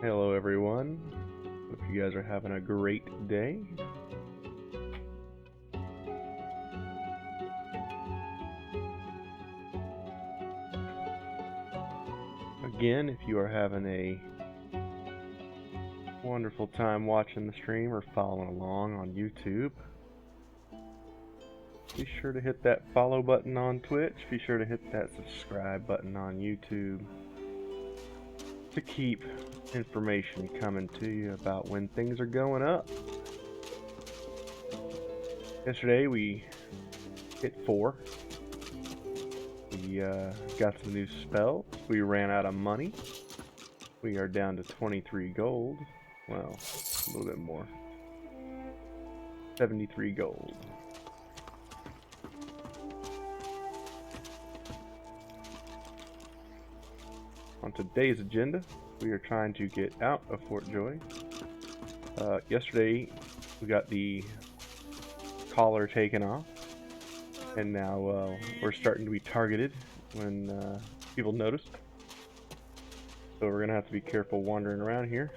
Hello everyone, hope you guys are having a great day. Again, if you are having a wonderful time watching the stream or following along on YouTube, be sure to hit that follow button on Twitch, be sure to hit that subscribe button on YouTube to keep information coming to you about when things are going up. Yesterday we hit 4. We got some new spells. We ran out of money. We are down to 23 gold. Well, a little bit more. 73 gold. On today's agenda, we are trying to get out of Fort Joy. Yesterday, we got the collar taken off, and now we're starting to be targeted when people notice. So we're gonna have to be careful wandering around here,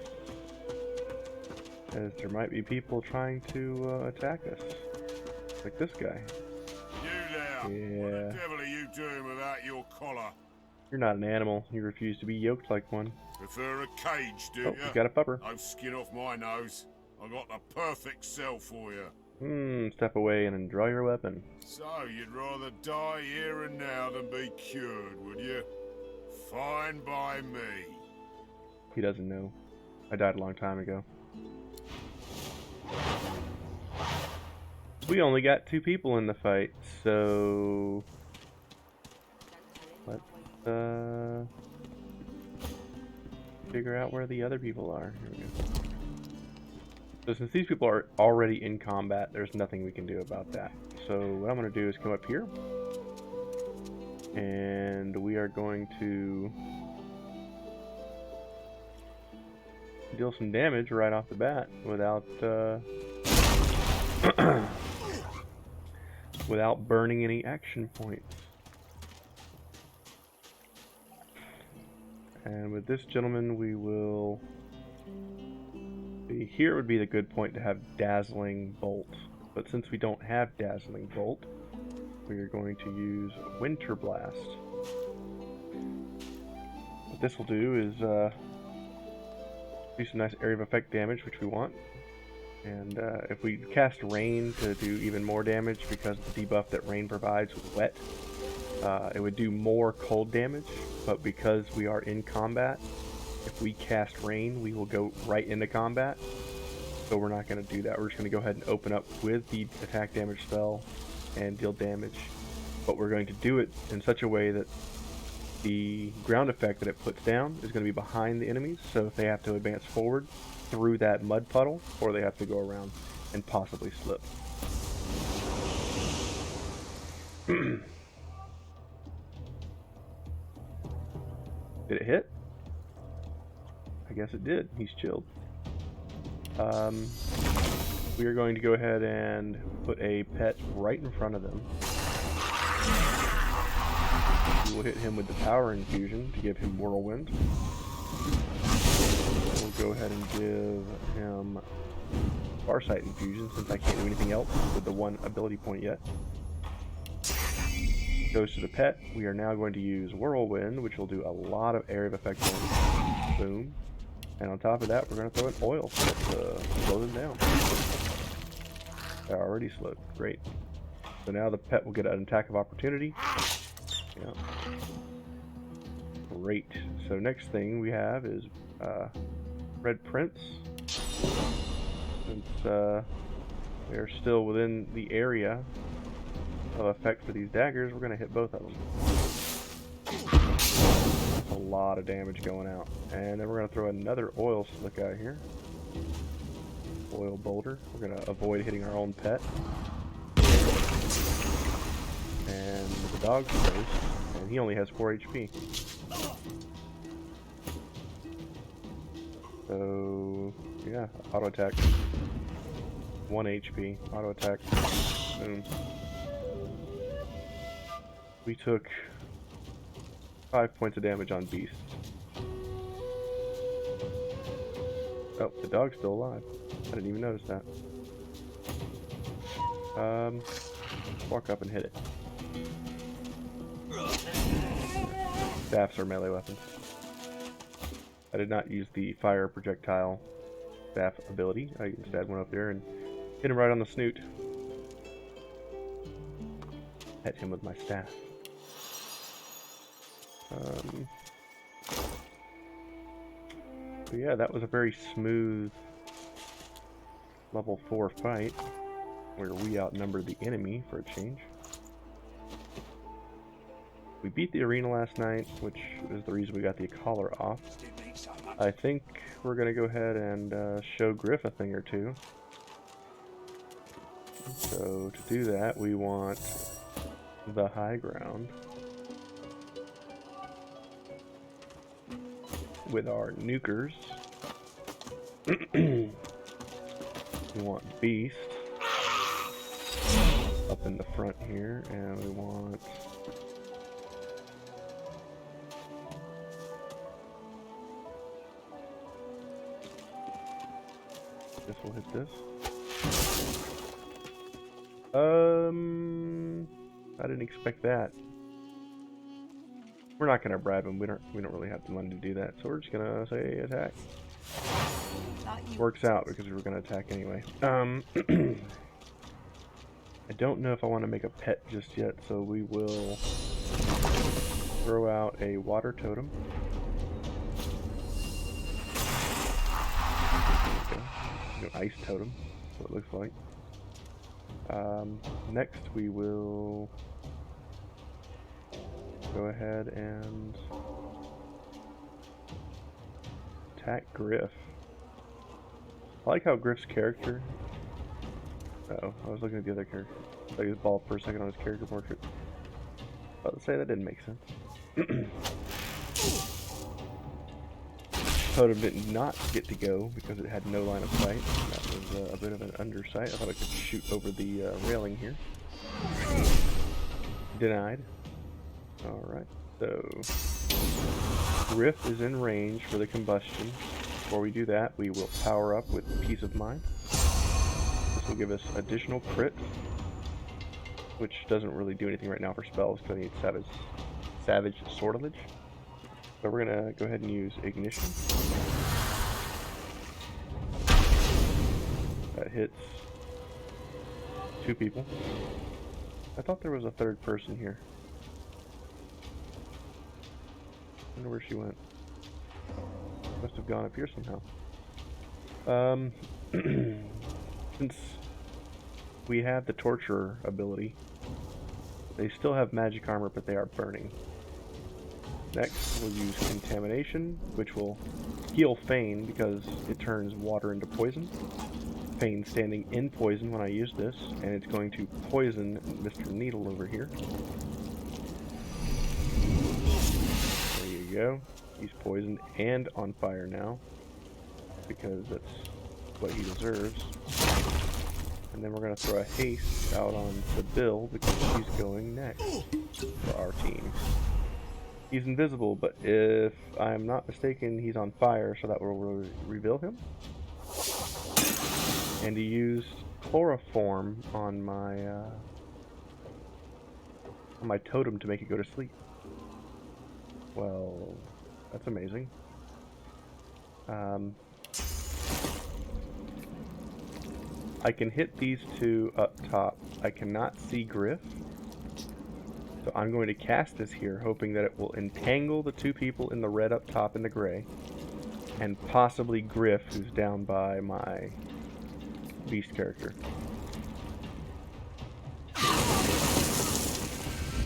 as there might be people trying to attack us, like this guy. You there? Yeah. What the devil are you doing without your collar? You're not an animal. You refuse to be yoked like one. Prefer a cage, do Oh, you? we got a pupper. No skin off my nose. I got the perfect cell for you. Step away and draw your weapon. So, you'd rather die here and now than be cured, would you? Fine by me. He doesn't know. I died a long time ago. We only got 2 people in the fight, so let's figure out where the other people are. Here we go. So since these people are already in combat, there's nothing we can do about that. So what I'm going to do is come up here, and we are going to deal some damage right off the bat without without burning any action points. And with this gentleman, we will see. Here would be the good point to have Dazzling Bolt, but since we don't have Dazzling Bolt, we are going to use Winter Blast. What this will do is do some nice area of effect damage, which we want. And if we cast Rain to do even more damage, because of the debuff that Rain provides with Wet, it would do more cold damage. But because we are in combat, if we cast Rain, we will go right into combat. So we're not going to do that. We're just going to go ahead and open up with the attack damage spell and deal damage. But we're going to do it in such a way that the ground effect that it puts down is going to be behind the enemies. So if they have to advance forward through that mud puddle, or they have to go around and possibly slip. Did it hit? I guess it did. He's chilled. We are going to go ahead and put a pet right in front of them. We will hit him with the power infusion to give him Whirlwind. We'll go ahead and give him Farsight infusion, since I can't do anything else with the 1 ability point yet. Goes to the pet. We are now going to use Whirlwind, which will do a lot of area of effect damage. Boom. And on top of that, we're going to throw an oil to slow them down. They're already slowed. Great. So now the pet will get an attack of opportunity. Yeah. Great. So next thing we have is Red Prince. Since we are still within the area of effect for these daggers, we're going to hit both of them. That's a lot of damage going out. And then we're going to throw another oil slick out here. Oil boulder. We're going to avoid hitting our own pet. And the dog's close, and he only has 4 HP. So, yeah, auto attack. 1 HP. Auto attack. Boom. We took 5 points of damage on Beast. Oh, the dog's still alive. I didn't even notice that. Walk up and hit it. Staffs are melee weapons. I did not use the fire projectile staff ability. I instead went up there and hit him right on the snoot. Hit him with my staff. But yeah, that was a very smooth level 4 fight where we outnumbered the enemy for a change. We beat the arena last night, which is the reason we got the collar off. I think we're going to go ahead and show Griff a thing or two. So to do that, we want the high ground with our nukers. We want Beast up in the front here, and we want this will hit this. I didn't expect that. We're not gonna bribe him. We don't really have the money to do that, so we're just gonna say attack. Works out because we were gonna attack anyway. I don't know if I want to make a pet just yet, so we will throw out a water totem. Okay. Ice totem, that's what it looks like. Next we will go ahead and attack Griff. I like how Griff's character... Uh-oh, I was looking at the other character. I thought he was bald for a second on his character portrait. I was about to say that didn't make sense. Totem did not get to go because it had no line of sight. That was a bit of an undersight. I thought I could shoot over the railing here. Denied. Alright, so Griff is in range for the combustion. Before we do that, we will power up with Peace of Mind. This will give us additional crit, which doesn't really do anything right now for spells because I need Savage Sortilege. So we're gonna go ahead and use Ignition. That hits 2 people. I thought there was a third person here. I wonder where she went. Must have gone up here somehow. Since we have the Torturer ability, they still have magic armor, but they are burning. Next, we'll use Contamination, which will heal Fane because it turns water into poison. Fane's standing in poison when I use this, and it's going to poison Mr. Needle over here. There you go. He's poisoned and on fire now, because that's what he deserves. And then we're going to throw a haste out on the Bill because he's going next for our team. He's invisible, but if I'm not mistaken, he's on fire, so that will reveal him. And he used chloroform on my totem to make it go to sleep. Well, that's amazing. I can hit these 2 up top. I cannot see Griff. So I'm going to cast this here, hoping that it will entangle the 2 people in the red up top and the gray. And possibly Griff, who's down by my Beast character.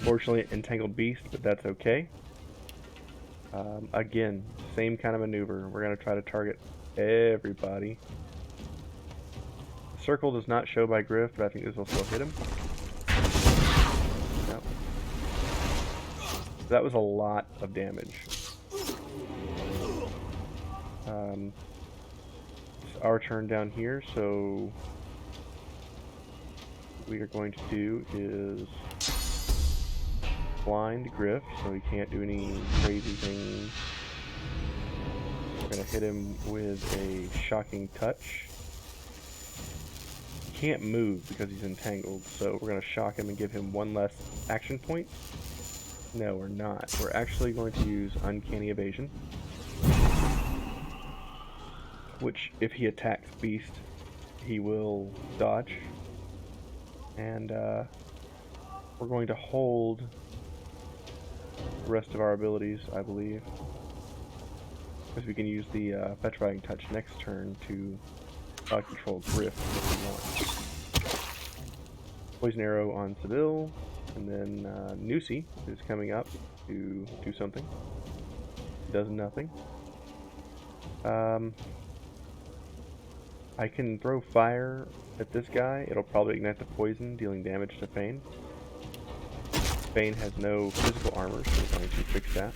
Fortunately, it entangled Beast, but that's okay. Again, same kind of maneuver. We're going to try to target everybody. Circle does not show by Griff, but I think this will still hit him. Yep. That was a lot of damage. It's our turn down here, so what we are going to do is blind Griff, so he can't do any crazy things. We're going to hit him with a shocking touch. He can't move because he's entangled, so we're going to shock him and give him one less action point. No, we're not. We're actually going to use Uncanny Evasion, which, if he attacks Beast, he will dodge. And we're going to hold the rest of our abilities, I believe, because we can use the Petrifying Touch next turn to control Griff if we want. Poison Arrow on Seville, and then Nusi is coming up to do something. Does nothing. I can throw fire at this guy. It'll probably ignite the poison, dealing damage to Fane. Fane has no physical armor, so we're going to fix that.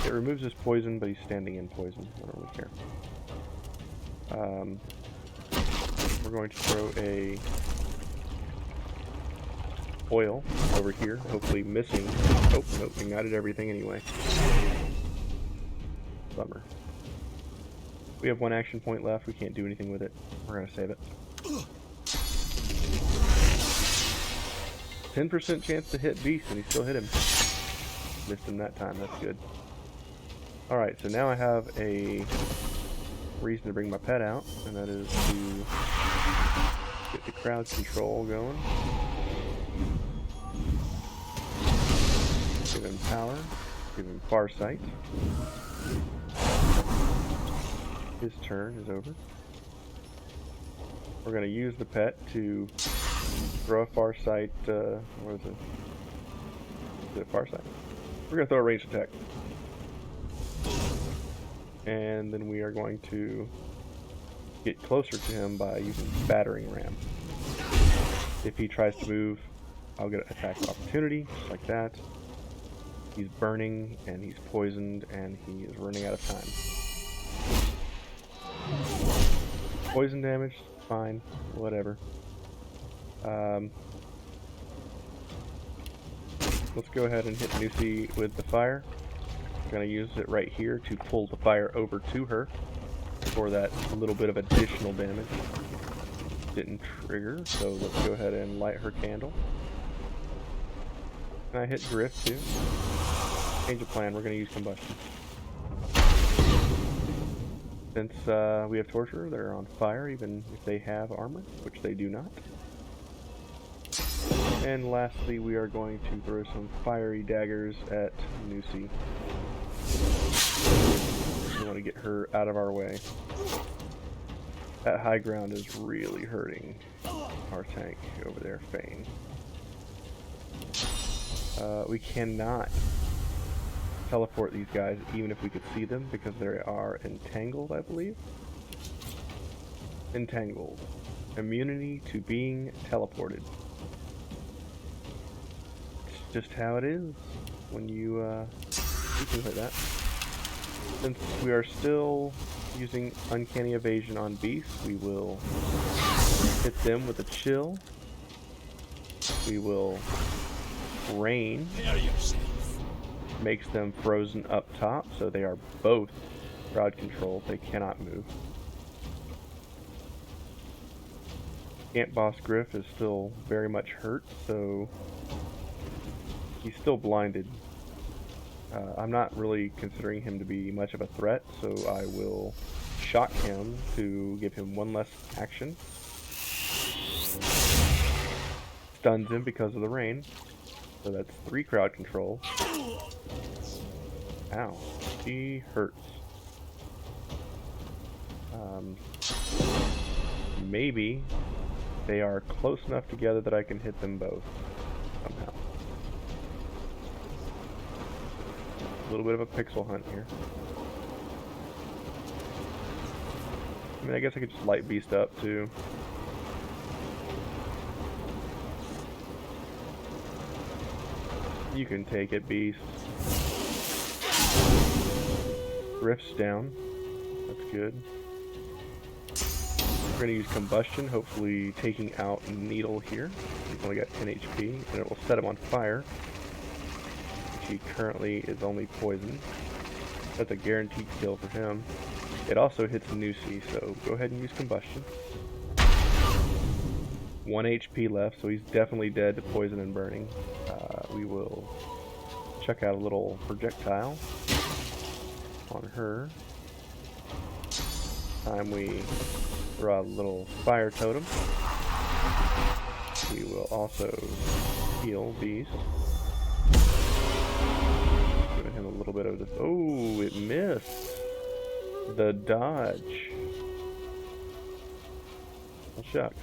It removes his poison, but he's standing in poison. I don't really care. We're going to throw a oil over here, hopefully missing. Oh, nope, ignited everything anyway. Bummer. We have one action point left. We can't do anything with it. We're going to save it. 10% chance to hit Beast, and he still hit him. Missed him that time. That's good. Alright, so now I have a reason to bring my pet out, and that is to get the crowd control going. Give him power. Give him Farsight. His turn is over. We're going to use the pet to throw a Farsight. What is it? Is it Farsight? We're going to throw a ranged attack. And then we are going to get closer to him by using Battering Ram. If he tries to move, I'll get an attack of opportunity, just like that. He's burning, and he's poisoned, and he is running out of time. Poison damage, fine, whatever. Let's go ahead and hit Nusi with the fire. I'm going to use it right here to pull the fire over to her for that little bit of additional damage. Didn't trigger, so let's go ahead and light her candle. And I hit Griff too. Change of plan, we're going to use Combustion. Since we have Torture, they're on fire even if they have armor, which they do not. And lastly, we are going to throw some fiery daggers at Nusi. We want to get her out of our way. That high ground is really hurting our tank over there, Fane. We cannot teleport these guys even if we could see them because they are entangled, I believe. Entangled. Immunity to being teleported. It's just how it is when you do things like that. Since we are still using Uncanny Evasion on beasts, we will hit them with a chill. We will rain. Makes them frozen up top, so they are both crowd controlled. They cannot move. Ant Boss Griff is still very much hurt, so he's still blinded. I'm not really considering him to be much of a threat, so I will shock him to give him one less action. Stuns him because of the rain, so that's 3 crowd control. Ow, he hurts. Maybe they are close enough together that I can hit them both somehow. A little bit of a pixel hunt here. I mean, I guess I could just light beast up too. You can take it, beast. Rift's down. That's good. We're going to use Combustion, hopefully taking out Needle here. He's only got 10 HP, and it will set him on fire. He currently is only poisoned. That's a guaranteed kill for him. It also hits Nusi, so go ahead and use combustion. 1 HP left, so he's definitely dead to poison and burning. We will check out a little projectile on her. Time we throw out a little fire totem. We will also heal Beast. Giving him a little bit of this. Oh, it missed. The dodge. Well, shucks.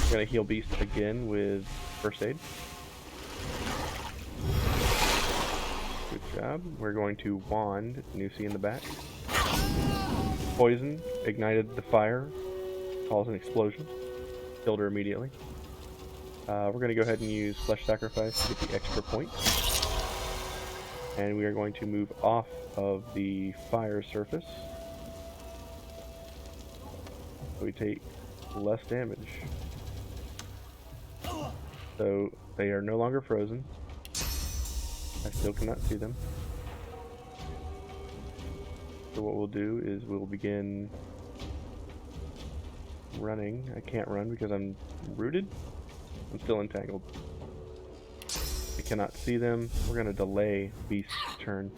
We're gonna heal Beast again with first aid. Good job. We're going to wand Nusi in the back. Poison ignited the fire, caused an explosion, killed her immediately. We're going to go ahead and use Flesh Sacrifice to get the extra point. And we are going to move off of the fire surface. So we take less damage. So they are no longer frozen. I still cannot see them. So what we'll do is we'll begin running. I can't run because I'm rooted. I'm still entangled. I cannot see them. We're going to delay Beast's turn.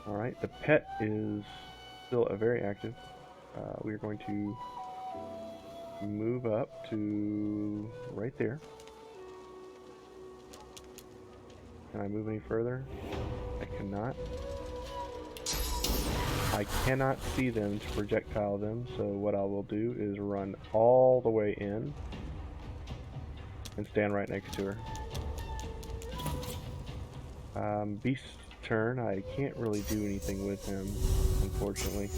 Alright, the pet is still very active. We are going to move up to right there. Can I move any further? I cannot. I cannot see them to projectile them, so what I will do is run all the way in and stand right next to her. Beast's turn. I can't really do anything with him, unfortunately.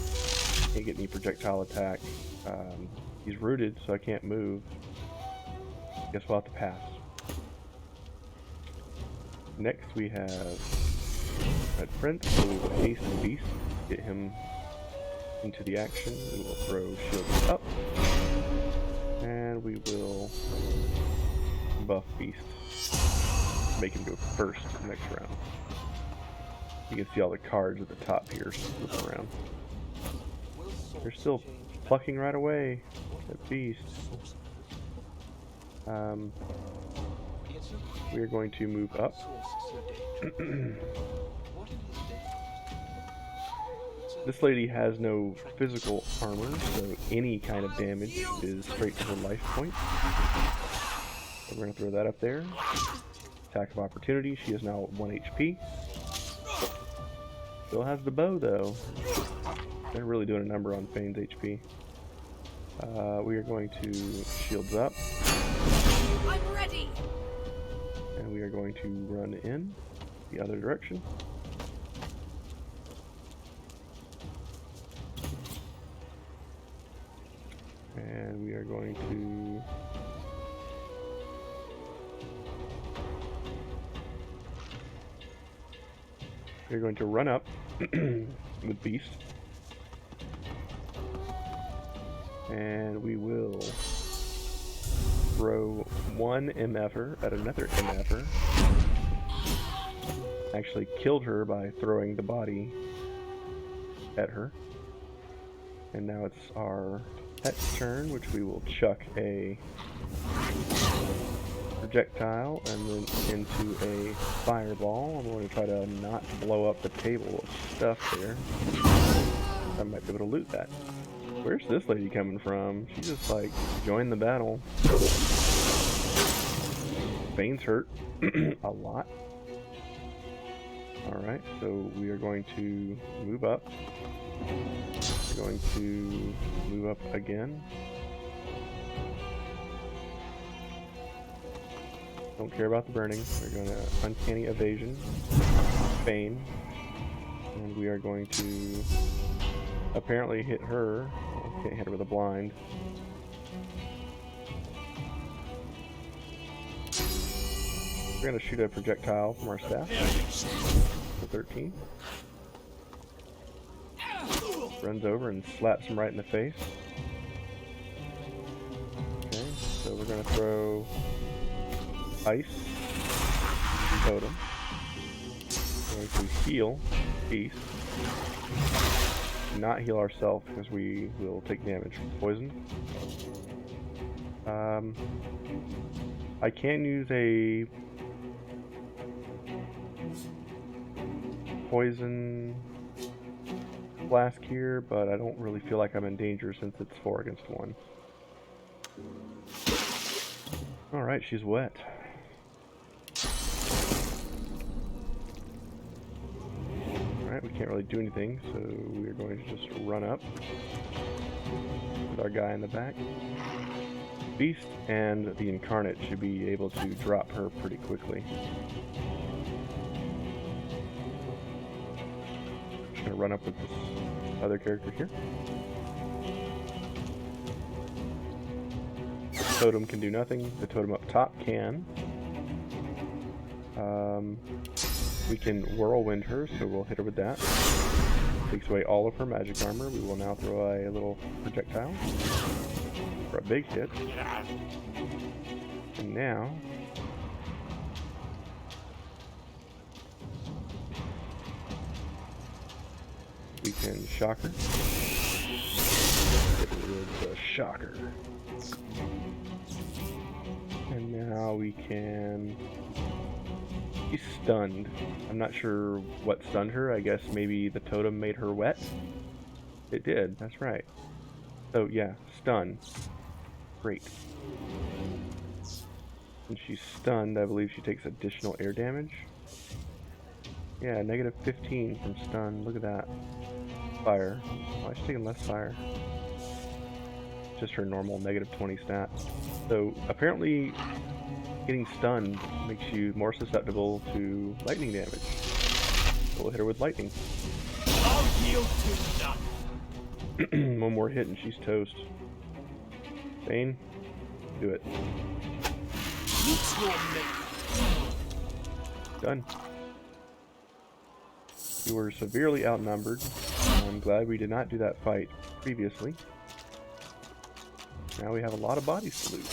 Can't get any projectile attack. He's rooted, so I can't move. Guess we'll have to pass. Next we have Red Prince, so we will hasten Beast, get him into the action. We will throw shields up, and we will buff Beast, make him go first next round. You can see all the cards at the top here moving around. They're still plucking right away at Beast. We are going to move up. This lady has no physical armor, so any kind of damage is straight to her life point. So we're going to throw that up there. Attack of opportunity. She is now at 1 HP. Still has the bow, though. They're really doing a number on Fane's HP. We are going to shields up. I'm ready. And we are going to run in the other direction. And we are going to run up with Beast. And we will throw one MFer at another MFer. Actually killed her by throwing the body at her. And now it's our pet's turn, which we will chuck a projectile and then into a fireball. I'm going to try to not blow up the table of stuff there. I might be able to loot that. Where's this lady coming from? She just like joined the battle. Fane's hurt a lot. Alright, so we are going to move up. We're going to move up again. Don't care about the burning. We're going to uncanny evasion, Fane, and we are going to apparently hit her. Can't hit her with a blind. We're going to shoot a projectile from our staff for 13. Runs over and slaps him right in the face. Okay, so we're going to throw ice totem. going to heal Beast. Not heal ourselves because we will take damage from poison. I can use a poison flask here, but I don't really feel like I'm in danger since it's 4 against 1. Alright, she's wet. Alright, we can't really do anything, so we're going to just run up with our guy in the back. Beast and the Incarnate should be able to drop her pretty quickly. Just gonna run up with this other character here. The totem can do nothing. The totem up top can. We can whirlwind her, so we'll hit her with that. Takes away all of her magic armor. We will now throw a little projectile for a big hit. And now we can shock her. Get rid of the shocker. And now we can... She's stunned. I'm not sure what stunned her. I guess maybe the totem made her wet. It did, that's right. So yeah, stun. Great. When she's stunned, I believe she takes additional air damage. Yeah, negative 15 from stun. Look at that. Fire. Oh, she's taking less fire. Just her normal negative 20 stat. So apparently getting stunned makes you more susceptible to lightning damage. So we'll hit her with lightning. I'll yield to none. One more hit and she's toast. Bane, do it. Meet your mate. Done. We were severely outnumbered. I'm glad we did not do that fight previously. Now we have a lot of bodies to loot.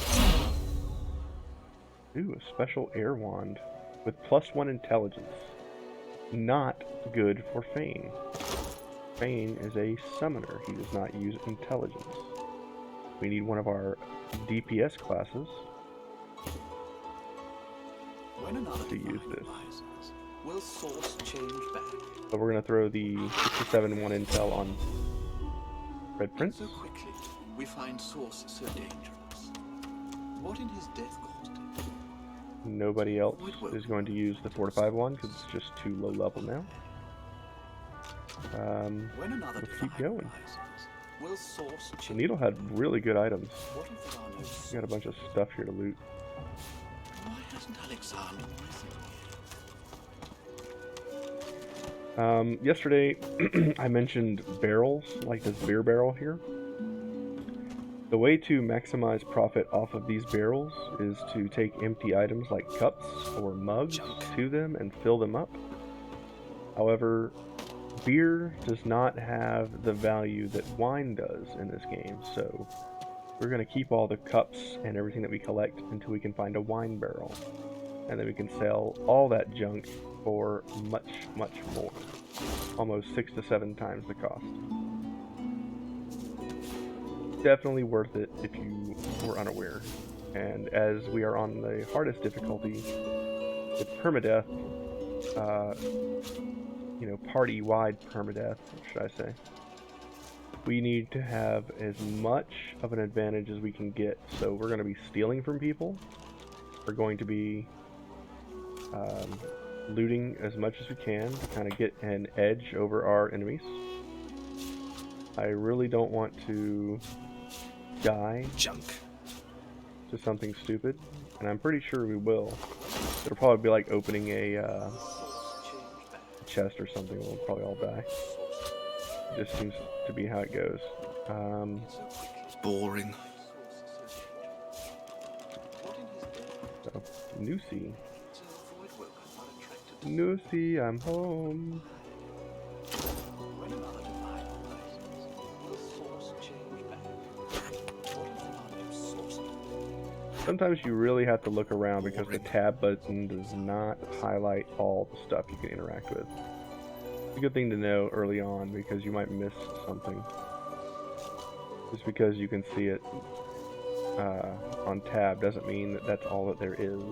Ooh, a special air wand with +1 intelligence. Not good for Fane. Fane is a summoner. He does not use intelligence. We need one of our DPS classes to use this. Will source change back? So we're going to throw the 67-1 intel on Red Prince. So quickly, we find source so dangerous. What in his death caused him? Nobody else is going to use the fortified one because it's just too low level now. Let's keep going. Will source The Needle had really good items. What if there are no We got a bunch of stuff here to loot. Why hasn't Alexander Yesterday I mentioned barrels, like this beer barrel here. The way to maximize profit off of these barrels is to take empty items like cups or mugs to them and fill them up. However, beer does not have the value that wine does in this game, so we're going to keep all the cups and everything that we collect until we can find a wine barrel. And then we can sell all that junk for much, much more. Almost 6 to 7 times the cost. Definitely worth it if you were unaware. And as we are on the hardest difficulty with permadeath, you know, party-wide permadeath, should I say, we need to have as much of an advantage as we can get. So we're going to be stealing from people. We're going to be looting as much as we can to kind of get an edge over our enemies. I really don't want to die to something stupid, and I'm pretty sure we will. It'll probably be like opening a chest or something. We'll probably all die. It just seems to be how it goes. boring? So, Nusi. Nusi, I'm home. Sometimes you really have to look around because the tab button does not highlight all the stuff you can interact with. It's a good thing to know early on because you might miss something. Just because you can see it on tab doesn't mean that that's all that there is.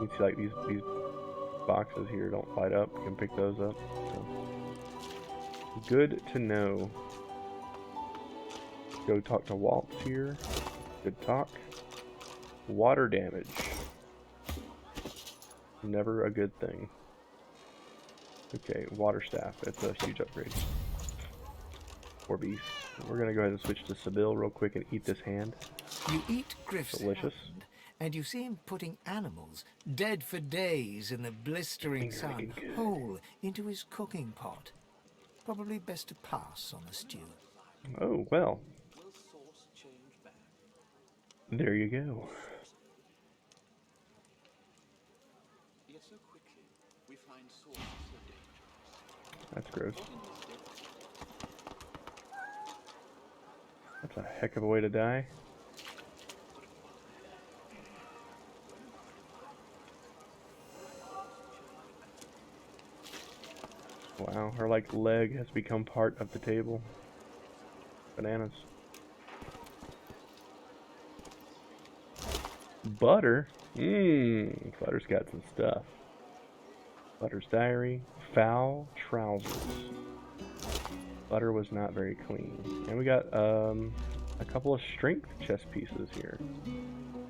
You see like these boxes here don't light up. You can pick those up. So. Good to know. Go talk to Waltz here. Good talk. Water damage. Never a good thing. Okay, water staff. It's a huge upgrade. 4 beasts. We're gonna go ahead and switch to Sibyl real quick and eat this hand. You eat Griff's Delicious. hand, and you see him putting animals, dead for days in the blistering sun, whole into his cooking pot. Probably best to pass on the stew. Oh, well. There you go. Yet so quickly we find sources so dangerous. That's gross. That's a heck of a way to die. Wow, her like leg has become part of the table. Bananas. Butter? Butter's got some stuff. Butter's diary. Foul trousers. Butter was not very clean. And we got a couple of strength chest pieces here.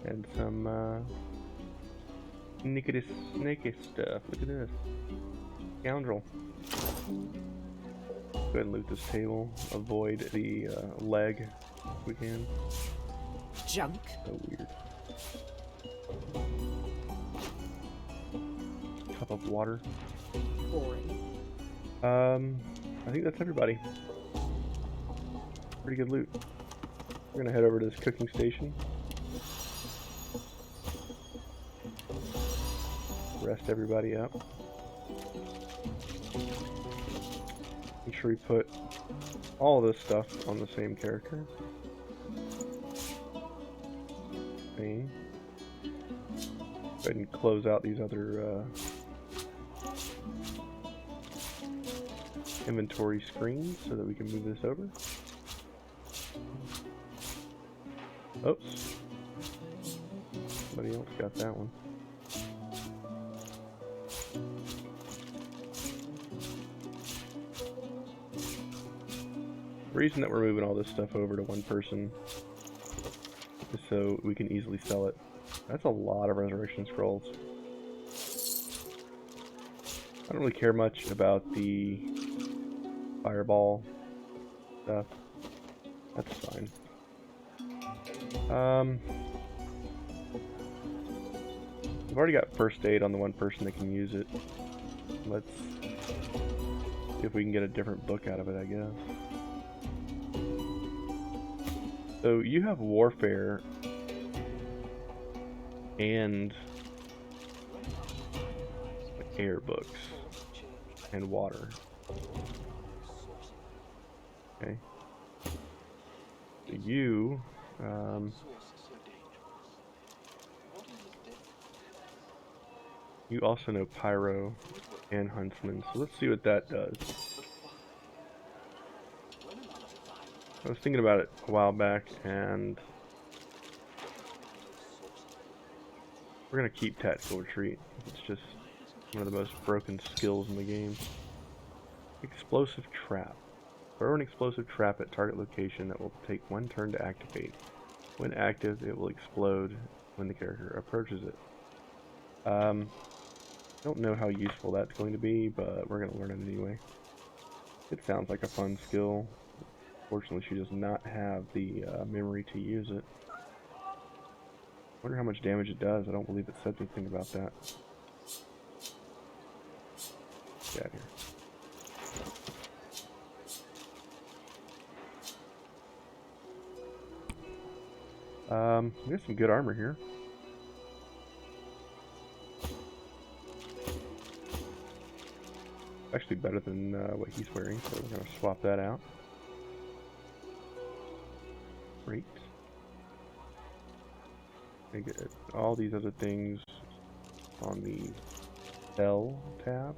And some sneaky stuff. Look at this. Scoundrel. Go ahead and loot this table. Avoid the leg if we can. Junk. So weird. Cup of water. Boring. I think that's everybody. Pretty good loot. We're gonna head over to this cooking station. Rest everybody up. Make sure we put all of this stuff on the same character. Thing. Go ahead and close out these other inventory screens so that we can move this over. Oops. Somebody else got that one. The reason that we're moving all this stuff over to one person is so we can easily sell it. That's a lot of resurrection scrolls. I don't really care much about the fireball stuff. That's fine. We've already got first aid on the one person that can use it. Let's see if we can get a different book out of it, I guess. So you have warfare and air books and water. Okay. So you you also know Pyro and Huntsman, so let's see what that does. I was thinking about it a while back, and we're gonna keep Tactical Retreat. It's just one of the most broken skills in the game. Explosive Trap. Throw an explosive trap at target location that will take 1 turn to activate. When active, it will explode when the character approaches it. Don't know how useful that's going to be, but we're going to learn it anyway. It sounds like a fun skill. Fortunately, she does not have the memory to use it. Wonder how much damage it does. I don't believe it said anything about that. Get out of here. We got some good armor here. Actually better than what he's wearing, so we're going to swap that out. Great. I get all these other things on the sell tab.